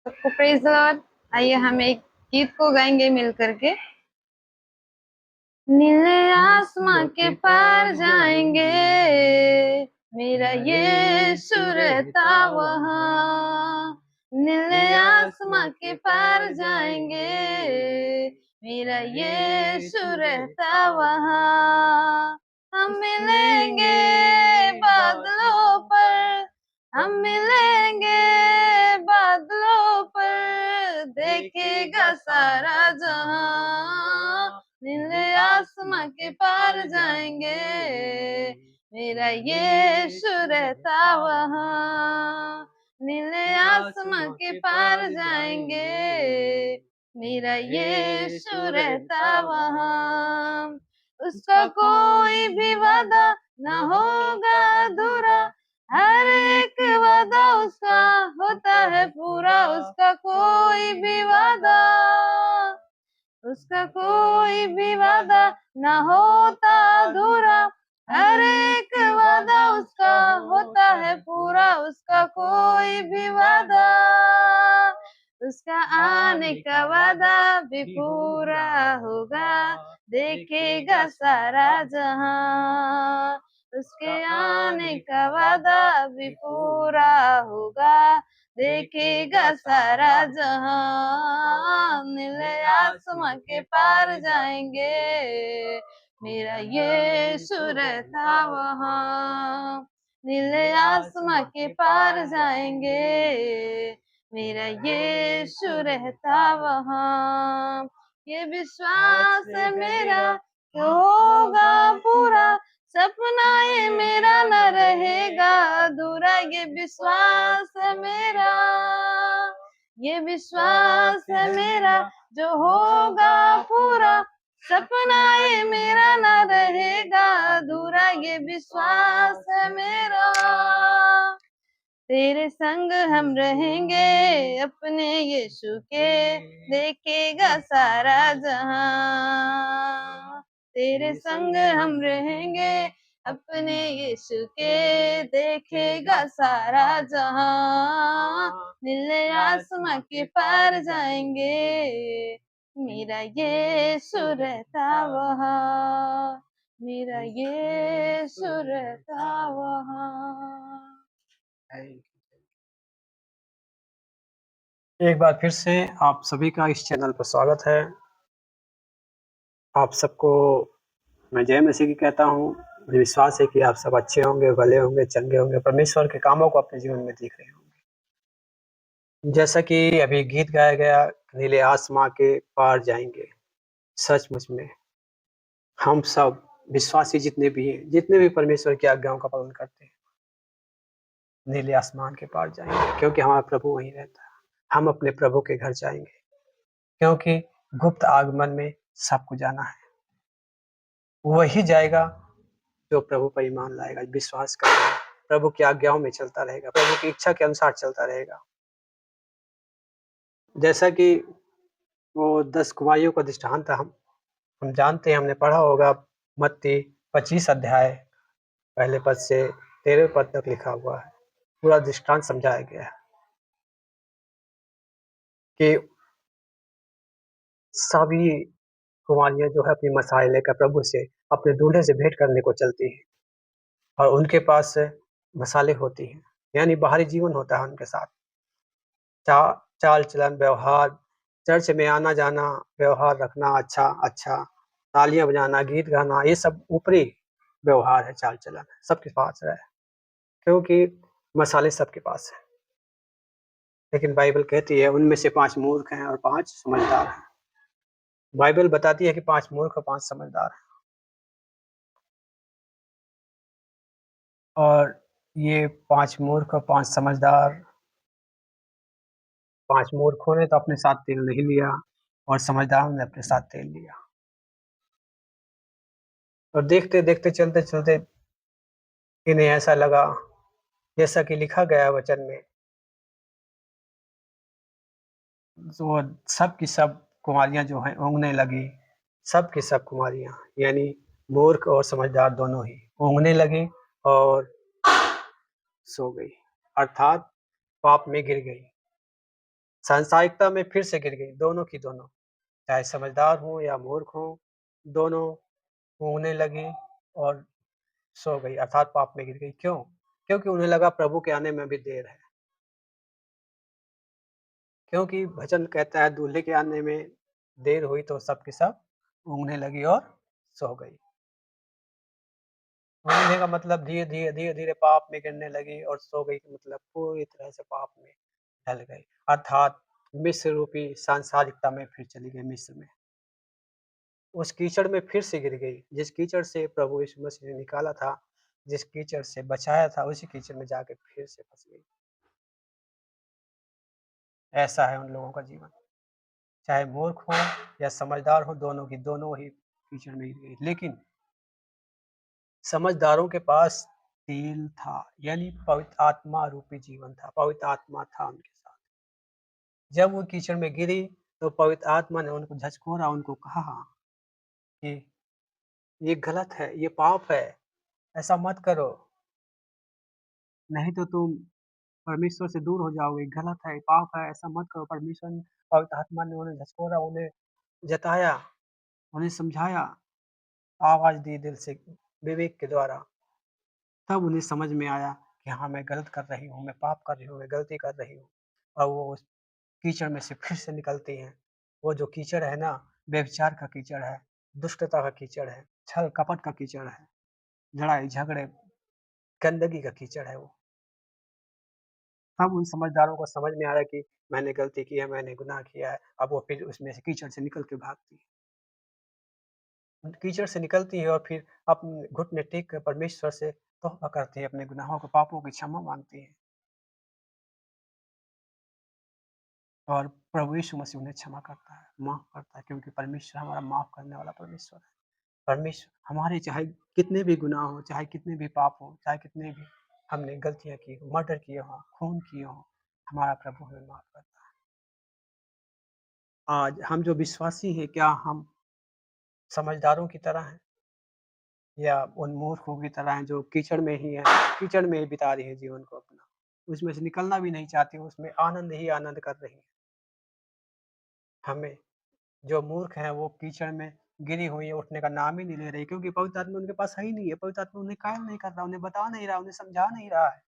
सबको praise the Lord. आइए हम एक गीत को गाएंगे मिल करके। नीले आसमां के पार जाएंगे, मेरा यीशु रहता वहाँ। नीले आसमां के पार जाएंगे, मेरा यीशु रहता वहाँ। हम मिलेंगे बादलों पर, हम मिलेंगे बादलों पर, देखेगा सारा जहां। नीले आसमां के पार जाएंगे, मेरा यीशु रहता वहाँ। नीले आसमां के पार जाएंगे, मेरा यीशु रहता वहाँ। उसका कोई भी वादा न होगा अधूरा, हर एक वादा उसका होता है पूरा। उसका कोई भी वादा न होता अधूरा, हर एक वादा उसका होता है पूरा। उसका कोई भी वादा, उसका आने का वादा भी पूरा होगा, देखेगा सारा जहां। उसके आने का वादा भी पूरा होगा, देखेगा सारा जहां। नीले आसमां के पार जाएंगे, मेरा यीशु रहता वहाँ। नीले आसमां के पार जाएंगे, मेरा यीशु रहता वहाँ। ये विश्वास है मेरा कि होगा पूरा, सपना ये मेरा न रहेगा अधूरा। ये विश्वास है मेरा, ये विश्वास है मेरा, जो होगा पूरा, सपना ये मेरा न रहेगा अधूरा। ये विश्वास है मेरा। तेरे संग हम रहेंगे अपने यीशु के, देखेगा सारा जहां। तेरे संग हम रहेंगे अपने यीशु के, देखेगा सारा जहां। नीले आसमां के पार जाएंगे, मेरा यीशु रहता वहाँ। मेरा यीशु रहता वहाँ। एक बार फिर से आप सभी का इस चैनल पर स्वागत है। आप सबको मैं जय मसीह की कहता हूँ। मुझे विश्वास है कि आप सब अच्छे होंगे, भले होंगे, चंगे होंगे, परमेश्वर के कामों को अपने जीवन में देख रहे होंगे। जैसा कि अभी गीत गाया गया, नीले आसमां के पार जाएंगे। सचमुच में हम सब विश्वासी जितने भी हैं, जितने भी परमेश्वर की आज्ञाओं का पालन करते हैं, नीले आसमान के पार जाएंगे, क्योंकि हमारा प्रभु वहीं रहता है। हम अपने प्रभु के घर जाएंगे, क्योंकि गुप्त आगमन में सबको जाना है। वही जाएगा जो प्रभु पर ईमान लाएगा, विश्वास करेगा, प्रभु की आज्ञाओं में चलता रहेगा, प्रभु की इच्छा के अनुसार चलता रहेगा। जैसा कि वो 10 कुमारियों का दृष्टांत था, हम जानते हैं, हमने पढ़ा होगा। मत्ती 25 अध्याय पहले पद से 13 पद तक लिखा हुआ है। पूरा दृष्टांत समझाया गया है कि सभी कुमारियां जो है अपनी मसाले लेकर प्रभु से, अपने दूल्हे से भेंट करने को चलती हैं, और उनके पास मसाले होती हैं, यानी बाहरी जीवन होता है उनके साथ। चाल चलन, व्यवहार, चर्च में आना जाना, व्यवहार रखना अच्छा अच्छा, तालियां बजाना, गीत गाना, ये सब ऊपरी व्यवहार है, चाल चलन है, सबके पास है, क्योंकि मसाले सबके पास है। लेकिन बाइबल कहती है उनमें से 5 मूर्ख हैं और 5 समझदार हैं। बाइबल बताती है कि 5 मूर्ख और 5 समझदार हैं। और ये 5 मूर्ख और 5 समझदार, 5 मूर्खों ने तो अपने साथ तेल नहीं लिया, और समझदारों ने अपने साथ तेल लिया। और देखते देखते, चलते चलते इन्हें ऐसा लगा, जैसा कि लिखा गया वचन में, तो सब की सब कुमारियां जो हैं ऊँघने लगी। सब की सब कुमारियां, यानी मूर्ख और समझदार दोनों ही ऊँघने लगी और सो गई, अर्थात पाप में गिर गई। सांसारिकता में फिर से गिर गई, दोनों की दोनों। चाहे समझदार हों या मूर्ख हों, दोनों ऊँघने लगी और सो गई अर्थात पाप में गिर गई। क्यों? क्योंकि उन्हें लगा प्रभु के आने में अभी देर है। क्योंकि भजन कहता है दूल्हे के आने में देर हुई तो सब की सब ऊँघने लगी और सो गई। ऊँघने का मतलब धीरे-धीरे, धीरे-धीरे पाप में गिरने लगी और सो गई का मतलब पूरी तरह से पाप में ढल गई। अर्थात मिस्र रूपी सांसारिकता में फिर चली गई मिस्र में। उस कीचड़ में फिर से गिर गई, जिस कीचड़ से प्रभु यीशु मसीह ने निकाला था, जिस कीचड़ से बचाया था, उसी कीचड़ में जाके फिर से फँस गई। ऐसा है उन लोगों का जीवन। चाहे मूर्ख हो या समझदार हो, दोनों की दोनों ही कीचड़ में गिर गई। लेकिन समझदारों के पास तेल था, यानी पवित्र आत्मा रूपी जीवन था, पवित्र आत्मा था उनके साथ। जब वो कीचड़ में गिरी, तो पवित्र आत्मा ने उनको झकझोरा, उनको कहा कि ये गलत है, ये पाप है, ऐसा मत करो, नहीं तो तुम परमेश्वर से दूर हो जाओगे, गलत है, पाप है, ऐसा मत करो। परमेश्वर ने पवित्र आत्मा ने उन्हें झकझोरा, उन्हें जताया, उन्हें समझाया, आवाज़ दी दिल से, विवेक के द्वारा। तब उन्हें समझ में आया कि हाँ, मैं गलत कर रही हूँ, मैं पाप कर रही हूँ, मैं गलती कर रही हूँ। और वो उस कीचड़ में से फिर से निकलती हैं। वो जो कीचड़ है ना, व्यभिचार का कीचड़ है, दुष्टता का कीचड़ है, छल कपट का कीचड़ है, लड़ाई झगड़े, गंदगी का कीचड़ है वो। तब उन समझदारों को समझ में आया कि मैंने गलती की है, मैंने गुनाह किया है। अब वो फिर उसमें से कीचड़ से निकल के भागती है। कीचड़ से निकलती है और फिर अपने घुटने टेक कर परमेश्वर से तौबा करती है, अपने गुनाहों को, पापों की क्षमा माँगती है। और प्रभु यीशु मसीह उन्हें क्षमा करता है, माफ़ करता है, क्योंकि परमेश्वर हमारा माफ़ करने वाला परमेश्वर है। परमेश्वर हमारे चाहे कितने भी गुनाह हों, चाहे कितने भी पाप हों, चाहे कितने भी हमने गलतियाँ की हों, मर्डर किए हों, खून किए हों, हमारा प्रभु हमें माफ़ करता है। आज हम जो विश्वासी हैं, क्या हम समझदारों की तरह हैं या उन मूर्खों की तरह हैं जो कीचड़ में ही हैं, कीचड़ में ही बिता रही हैं जीवन को अपना, उसमें से निकलना भी नहीं चाहती, उसमें आनंद ही आनंद कर रही हैं। हमें जो मूर्ख हैं वो कीचड़ में गिरी हुई हैं, उठने का नाम ही नहीं ले रही, क्योंकि पवित्र आत्मा उनके पास है ही नहीं है। पवित्र आत्मा उन्हें कायल नहीं कर रहा, उन्हें बता नहीं रहा, उन्हें समझा नहीं रहा है,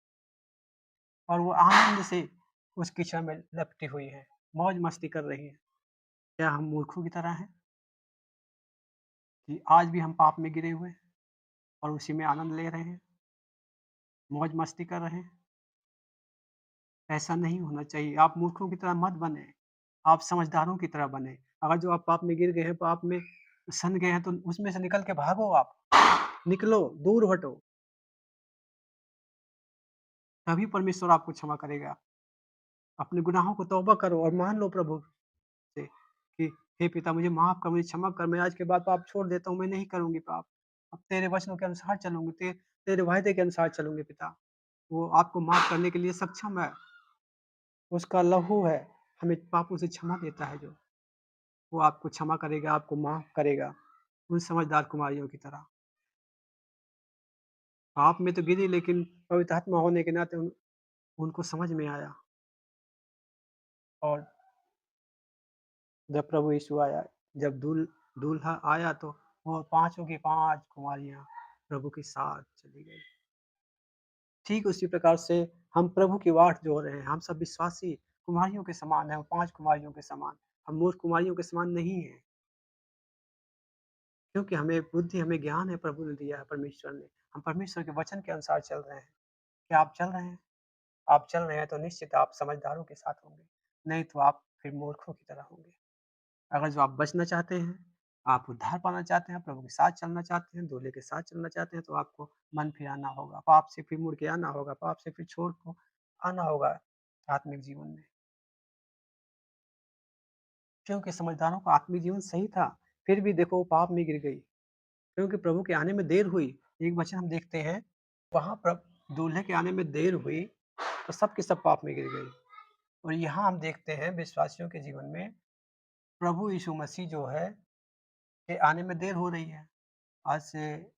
और वो आनंद से उस कीचड़ में लपटी हुई हैं, मौज-मस्ती कर रही हैं। क्या हम मूर्खों की तरह हैं कि आज भी हम पाप में गिरे हुए हैं और उसी में आनंद ले रहे हैं, मौज-मस्ती कर रहे हैं? ऐसा नहीं होना चाहिए। आप मूर्खों की तरह मत बनें, आप समझदारों की तरह बनें। अगर जो आप पाप में गिर गए हैं, पाप में सन गए हैं, तो उसमें से निकल के भागो आप। निकलो, दूर हटो, तभी परमेश्वर आपको क्षमा करेगा। अपने गुनाहों को तौबा करो और मान लो प्रभु से कि हे पिता, मुझे माफ़ कर, मुझे क्षमा कर, मैं आज के बाद पाप छोड़ देता हूँ, मैं नहीं करूँगी पाप। अब तेरे वचनों के अनुसार चलूँगी, तेरे वायदे के अनुसार चलूँगी पिता। वो आपको माफ़ करने के लिए सक्षम है। उसका लहू है, हमें पापों से क्षमा देता है जो। वो आपको क्षमा करेगा, आपको माफ़ करेगा, उन समझदार कुमारियों की तरह। पाप में तो गिरी, लेकिन पवित्र आत्मा होने के नाते उनको समझ में आया, और जब प्रभु यीशु आया, जब दूल्हा आया, तो वो पाँचों की 5 कुमारियाँ प्रभु के साथ चली गई। ठीक उसी प्रकार से हम प्रभु की वाट जोह रहे हैं, हम सब विश्वासी कुमारियों के समान हैं, 5 कुमारियों के समान। हम मूर्ख कुमारियों के समान नहीं हैं, क्योंकि हमें बुद्धि, हमें ज्ञान है, प्रभु ने दिया है, परमेश्वर ने। हम परमेश्वर के वचन के अनुसार चल रहे हैं। क्या आप चल रहे हैं? आप चल रहे हैं तो निश्चित आप समझदारों के साथ होंगे, नहीं तो आप फिर मूर्खों की तरह होंगे। अगर जो आप बचना चाहते हैं, आप उद्धार पाना चाहते हैं, प्रभु के साथ चलना चाहते हैं, दूल्हे के साथ चलना चाहते हैं, तो आपको मन फिराना होगा, पाप से फिर मुड़ के आना होगा, पाप से फिर छोड़ को आना होगा आत्मिक जीवन में। क्योंकि समझदारों का आत्मिक जीवन सही था, फिर भी देखो वो पाप में गिर गई, क्योंकि प्रभु के आने में देर हुई। एक वचन हम देखते हैं, वहाँ पर दूल्हे के आने में देर हुई, तो सब के सब पाप में गिर गई। और यहाँ हम देखते हैं विश्वासियों के जीवन में प्रभु यीशु मसीह जो है, के आने में देर हो रही है। आज से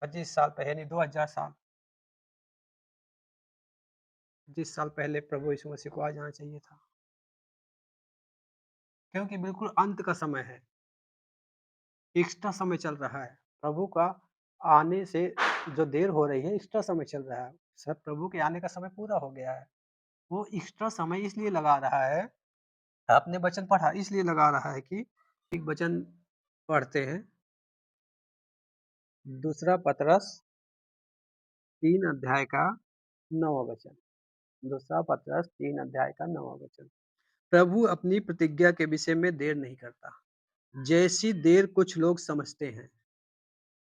25 साल पहले, नहीं 2000 साल, 25 साल पहले प्रभु यीशु मसीह को आ जाना चाहिए था। क्योंकि बिल्कुल अंत का समय है, एक्स्ट्रा समय चल रहा है। प्रभु का आने से जो देर हो रही है, एक्स्ट्रा समय चल रहा है। सब प्रभु के आने का समय पूरा हो गया है। वो एक्स्ट्रा समय इसलिए लगा रहा है, आपने वचन पढ़ा इसलिए लगा रहा है कि एक वचन पढ़ते हैं, दूसरा पतरस 3 अध्याय का 9वां वचन। दूसरा पतरस 3 अध्याय का 9वां वचन। प्रभु अपनी प्रतिज्ञा के विषय में देर नहीं करता, जैसी देर कुछ लोग समझते हैं,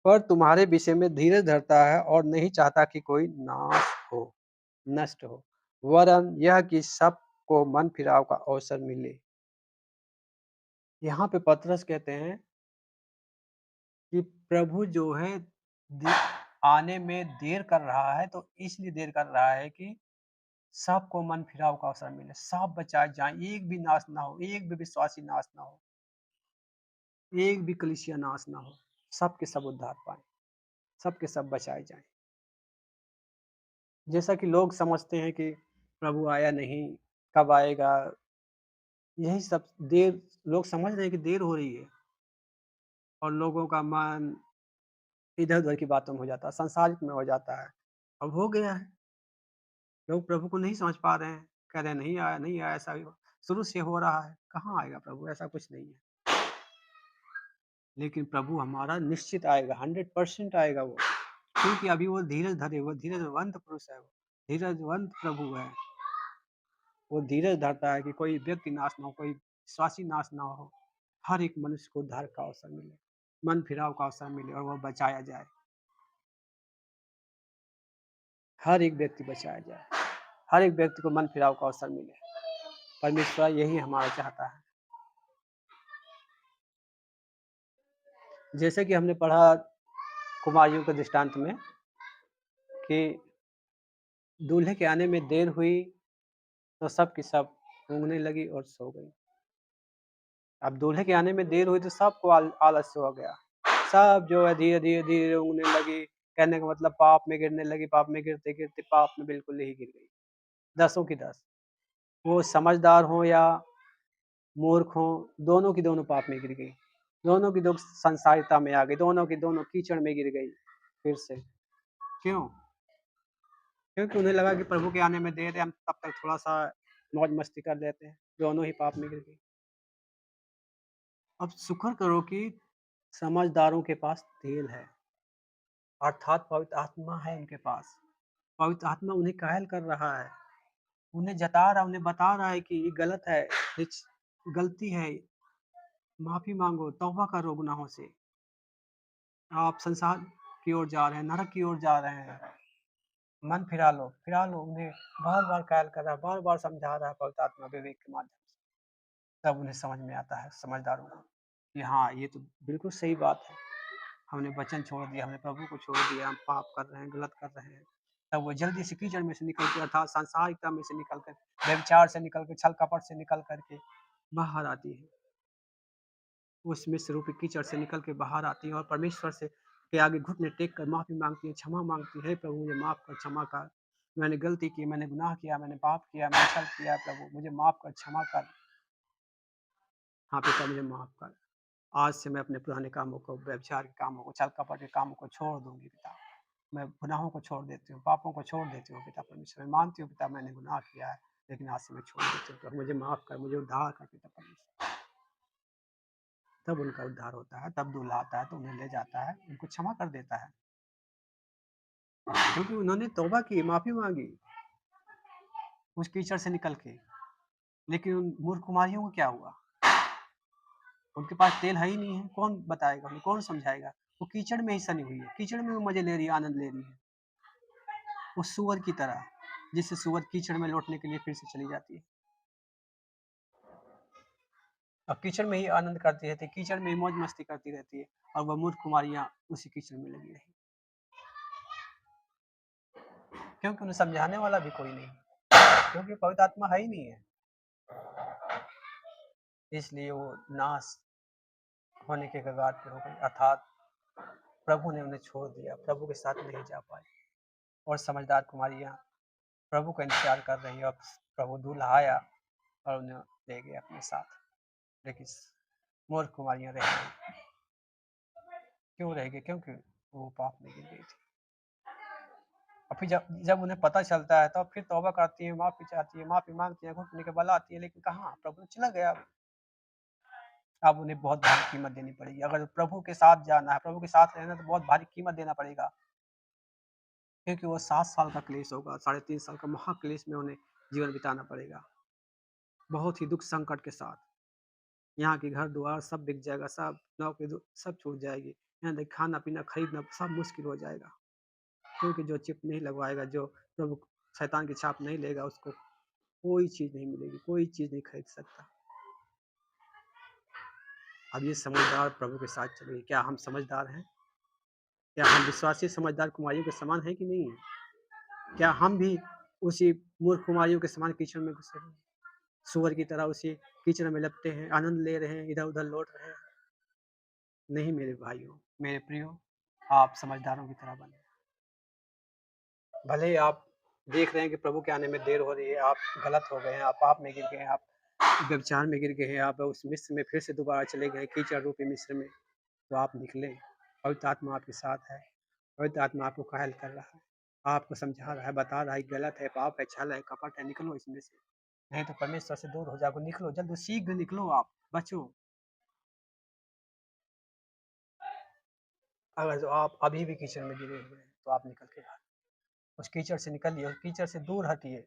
पर तुम्हारे विषय में धीरज धरता है और नहीं चाहता कि कोई नाश हो, नष्ट हो, वरन यह कि सबको मन फिराव का अवसर मिले। यहाँ पे पतरस कहते हैं कि प्रभु जो है आने में देर कर रहा है, तो इसलिए देर कर रहा है कि सबको मन फिराव का अवसर मिले, सब बचाए जाएं, एक भी नाश ना हो, एक भी विश्वासी नाश ना हो, एक भी कलीसिया नाश ना हो, सब के सब उद्धार पाए, सब के सब बचाए जाएं। जैसा कि लोग समझते हैं कि प्रभु आया नहीं, कब आएगा, यही सब देर लोग समझ रहे हैं कि देर हो रही है, और लोगों का मन इधर उधर की बातों में हो जाता है, संसारिक में हो जाता है। अब हो गया है, लोग प्रभु को नहीं समझ पा रहे हैं, कह रहे हैं नहीं आया नहीं आया, ऐसा शुरू से हो रहा है, कहाँ आएगा प्रभु, ऐसा कुछ नहीं है। लेकिन प्रभु हमारा निश्चित आएगा, 100% आएगा वो, क्योंकि अभी वो धीरज धरे, वो धीरजवंत पुरुष है, वो धीरजवंत प्रभु है। वो धीरज धरता है कि कोई व्यक्ति नाश ना हो, कोई विश्वासी नाश ना हो, हर एक मनुष्य को उद्धार का अवसर मिले, मन फिराव का अवसर मिले और वो बचाया जाए, हर एक व्यक्ति बचाया जाए, हर एक व्यक्ति को मन फिराव का अवसर मिले। परमेश्वर यही हमारा चाहता है। जैसे कि हमने पढ़ा कुमारियों के दृष्टांत में कि दूल्हे के आने में देर हुई तो सब की सब ऊँघने लगी और सो गई। अब दूल्हे के आने में देर हुई तो सबको आलस्य हो गया, सब जो है धीरे धीरे धीरे ऊँघने लगी। कहने का मतलब पाप में गिरने लगी, पाप में गिरते गिरते पाप में बिल्कुल ही गिर गई, 10 की 10। वो समझदार हो या मूर्ख हो, दोनों की दोनों पाप में गिर गई, दोनों की दोनों संसारिता में आ गई, दोनों की दोनों कीचड़ में गिर गई फिर से। क्यों? क्योंकि उन्हें लगा कि प्रभु के आने में देर है, हम तब तक थोड़ा सा मौज मस्ती कर लेते हैं, दोनों ही पाप में गिर गई। अब शुक्र करो कि समझदारों के पास तेल है, अर्थात पवित्र आत्मा है उनके पास। पवित्र आत्मा उन्हें कायल कर रहा है, उन्हें जता रहा, उन्हें बता रहा है कि ये गलत है, ये गलती है, माफी मांगो, तौबा करो गुनाहों से। आप संसार की ओर जा रहे हैं, नरक की ओर जा रहे हैं, मन फिरा लो, फिरा लो। उन्हें बार बार कायल कर रहा है, बार बार समझा रहा है पवित्र आत्मा विवेक के माध्यम से। तब उन्हें समझ में आता है समझदारों को कि हाँ, ये तो बिल्कुल सही बात है, हमने वचन छोड़ दिया, हमने प्रभु को छोड़ दिया, हम पाप कर रहे हैं, गलत कर रहे हैं। तब वो जल्दी से कीचड़ में से निकल के, अर्थात सांसारिकता में से निकल कर, व्यभिचार से निकल के, छल कपट से निकल करके बाहर आती है, उस मिस्र रूपी कीचड़ से निकल के बाहर आती है और परमेश्वर से के आगे घुटने टेक कर माफी मांगती है, क्षमा मांगती है, प्रभु मुझे माफ कर, क्षमा कर, मैंने गलती की, मैंने गुनाह किया, मैंने पाप किया, मैंने छल किया, प्रभु मुझे माफ कर, क्षमा कर, हाँ पिता मुझे माफ कर। आज से मैं अपने पुराने कामों को, व्यभिचार के कामों को, छल कपट के कामों को छोड़ दूंगी पिता। मैं गुनाहों को छोड़ देती हूँ, पापों को छोड़ देती हूँ पिता परमेश्वर। मैं मानती हूँ पिता मैंने गुनाह किया है, लेकिन आज से मैं छोड़ देती हूँ, तो मुझे माफ कर, मुझे उद्धार कर पिता परमेश्वर। तब उनका उद्धार होता है, तब दूल्हा आता है तो उन्हें ले जाता है, उनको क्षमा कर देता है, क्योंकि उन्होंने तौबा की, माफी मांगी उस कीचड़ से निकल के। लेकिन उन मूर्ख कुमारियों को क्या हुआ? उनके पास तेल है ही नहीं है, कौन बताएगा उन्हें, कौन समझाएगा? वो कीचड़ में ही सनी हुई है, कीचड़ में वो मजे ले रही है, आनंद ले रही है, उस सुअर की तरह, जिससे सुअर कीचड़ में लौटने के लिए फिर से चली जाती है। अब कीचड़ में ही आनंद करती रहती है, कीचड़ में ही मौज मस्ती करती रहती है, और वह मूर्ख कुमारियां उसी कीचड़ में लगी रही, क्योंकि उन्हें समझाने वाला भी कोई नहीं, क्योंकि पवित्र आत्मा है ही नहीं है, इसलिए वो नाश होने के कगार पे हो गई, अर्थात प्रभु ने उन्हें छोड़ दिया, प्रभु के साथ नहीं जा पाए। और समझदार कुमारियां प्रभु का इंतजार कर रही है, और प्रभु दूल्हा आया और उन्हें ले गया अपने साथ। लेकिन मूर्ख कुमारियां रह गई। क्यों रह गई? क्योंकि वो पाप में गिर गई थी। और फिर जब जब उन्हें पता चलता है तो फिर तौबा करती है, माफी चाहती है, माफी मांगती है, घुटने के बल आती है, लेकिन कहाँ, प्रभु चला गया। अब उन्हें बहुत भारी कीमत देनी पड़ेगी। अगर प्रभु के साथ जाना है, प्रभु के साथ रहना है, तो बहुत भारी कीमत देना पड़ेगा। क्योंकि वो 7 साल का क्लेश होगा, 3.5 साल का महाक्लेश में उन्हें जीवन बिताना पड़ेगा, बहुत ही दुख संकट के साथ। यहाँ के घर द्वार सब बिक जाएगा, सब नौकरी सब छूट जाएगी। यहाँ तक खाना पीना खरीदना सब मुश्किल हो जाएगा, क्योंकि जो चिप नहीं लगवाएगा, जो प्रभु शैतान की छाप नहीं लेगा, उसको कोई चीज़ नहीं मिलेगी, कोई चीज़ नहीं खरीद सकता। अब ये समझदार प्रभु के साथ चलेंगे। क्या हम समझदार हैं? क्या हम विश्वासी समझदार कुमारियों के समान हैं कि नहीं है? क्या हम भी उसी मूर्ख कुमारियों के समान कीचड़ में घुसे हैं, सुअर की तरह उसी कीचड़ में लपटे हैं, आनंद ले रहे हैं, इधर उधर लौट रहे हैं? नहीं मेरे भाइयों, मेरे प्रियो, आप समझदारों की तरह बने। भले ही आप देख रहे हैं कि प्रभु के आने में देर हो रही है, आप गलत हो गए हैं, आप पाप में गिर गए हैं, आप व्यभिचार में गिर गए हैं, आप उस मिस्र में फिर से दोबारा चले गए, कीचड़ रूपी मिस्र में, तो आप निकलें। पवित्र आत्मा आपके साथ है, पवित्र आत्मा आपको कायल कर रहा है, आपको समझा रहा है, बता रहा है गलत है, पाप है, छल है, कपट है, निकलो इसमें से, नहीं तो परमेश्वर से दूर हो जाओगे। निकलो, जल्द शीघ्र निकलो, आप बचो। अगर जो आप अभी भी कीचड़ में गिरे हुए हैं, तो आप निकल के बाहर उस कीचड़ से निकलिए, उस कीचड़ से दूर हटिए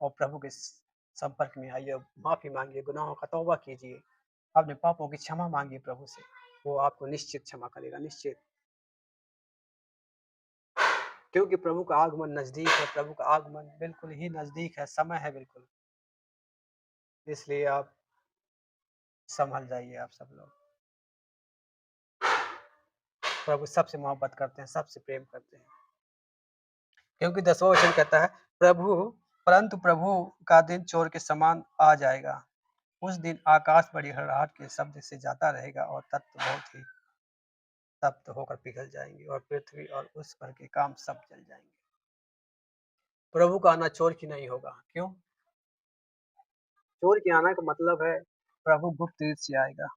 और प्रभु के संपर्क में आइए, माफ़ी मांगिए, गुनाहों का तौबा कीजिए, अपने पापों की क्षमा मांगिए प्रभु से। वो आपको निश्चित क्षमा करेगा, निश्चित। क्योंकि प्रभु का आगमन नज़दीक है, प्रभु का आगमन बिल्कुल ही नज़दीक है, समय है बिल्कुल। इसलिए आप संभल जाइए, आप सब लोग। प्रभु सबसे मोहब्बत करते हैं, सबसे प्रेम करते हैं। क्योंकि 10वां वचन कहता है, परंतु प्रभु का दिन चोर के समान आ जाएगा। उस दिन आकाश बड़ी हड़ाहट के शब्द से जाता रहेगा और तत्व बहुत ही तप्त होकर पिघल जाएंगे और पृथ्वी और उस पर के काम सब जल जाएंगे। प्रभु का आना चोर की नहीं होगा। क्यों? चोर के आना का मतलब है प्रभु गुप्त रीत से आएगा,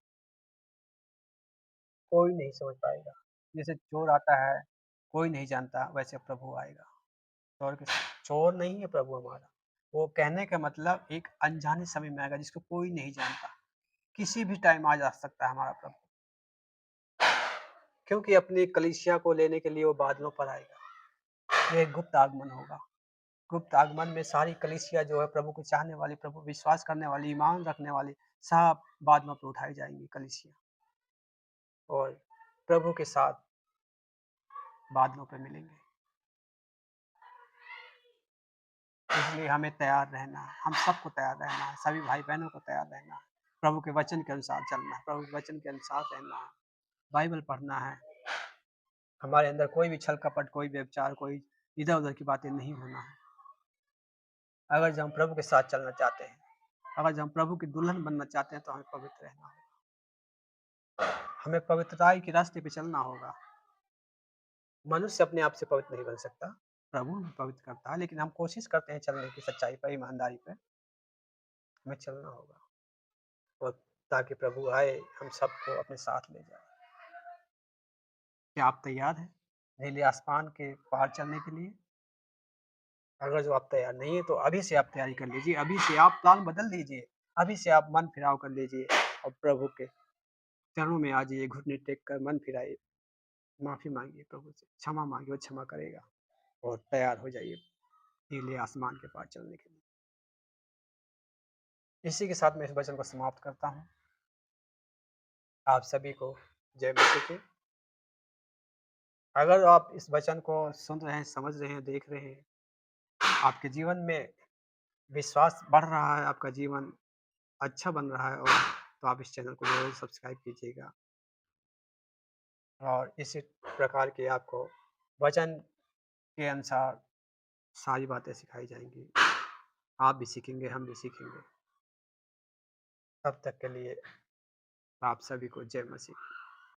कोई नहीं समझ पाएगा। जैसे चोर आता है, कोई नहीं जानता, वैसे प्रभु आएगा। चोर नहीं है प्रभु हमारा। वो कहने का मतलब एक अनजाने समय में आएगा, जिसको कोई नहीं जानता, किसी भी टाइम आ जा सकता है हमारा प्रभु, क्योंकि अपनी कलीसिया को लेने के लिए वो बादलों पर आएगा। ये गुप्त आगमन होगा। गुप्त आगमन में सारी कलीसिया जो है, प्रभु को चाहने वाली, प्रभु विश्वास करने वाली, ईमान रखने वाली, सब बादलों पर उठाई जाएंगी कलीसिया, और प्रभु के साथ बादलों पर मिलेंगे। इसलिए हमें तैयार रहना है, हम सबको तैयार रहना है, सभी भाई बहनों को तैयार रहना है, प्रभु के वचन के अनुसार चलना है, प्रभु के वचन के अनुसार रहना है, बाइबल पढ़ना है। हमारे अंदर कोई भी छल कपट, कोई व्यभिचार, कोई इधर उधर की बातें नहीं होना है। अगर जब हम प्रभु के साथ चलना चाहते हैं, अगर जब हम प्रभु की दुल्हन बनना चाहते हैं, तो हमें पवित्र रहना होगा, हमें पवित्रताई के रास्ते पे चलना होगा। मनुष्य अपने आप से पवित्र नहीं बन सकता, प्रभु हमें पवित्र करता है, लेकिन हम कोशिश करते हैं चलने की, सच्चाई पर, ईमानदारी पर हमें चलना होगा, और ताकि प्रभु आए, हम सबको अपने साथ ले जाए। क्या आप तैयार हैं नीले आसमान के पार चलने के लिए? अगर जो आप तैयार नहीं है, तो अभी से आप तैयारी कर लीजिए, अभी से आप प्लान बदल लीजिए, अभी से आप मन फिराव कर लीजिए और प्रभु के चरणों में आ जाइए, घुटने टेक कर मन फिराइए, माफ़ी मांगिए प्रभु से, क्षमा मांगिए, वो क्षमा करेगा, और तैयार हो जाइए नीले आसमान के पार चलने के लिए। इसी के साथ मैं इस वचन को समाप्त करता हूँ। आप सभी को जय मसीह की। अगर आप इस वचन को सुन रहे हैं, समझ रहे हैं, देख रहे हैं, आपके जीवन में विश्वास बढ़ रहा है, आपका जीवन अच्छा बन रहा है, और तो आप इस चैनल को ज़रूर सब्सक्राइब कीजिएगा, और इसी प्रकार के आपको वचन के अनुसार सारी बातें सिखाई जाएंगी। आप भी सीखेंगे, हम भी सीखेंगे। तब तक के लिए आप सभी को जय मसीह।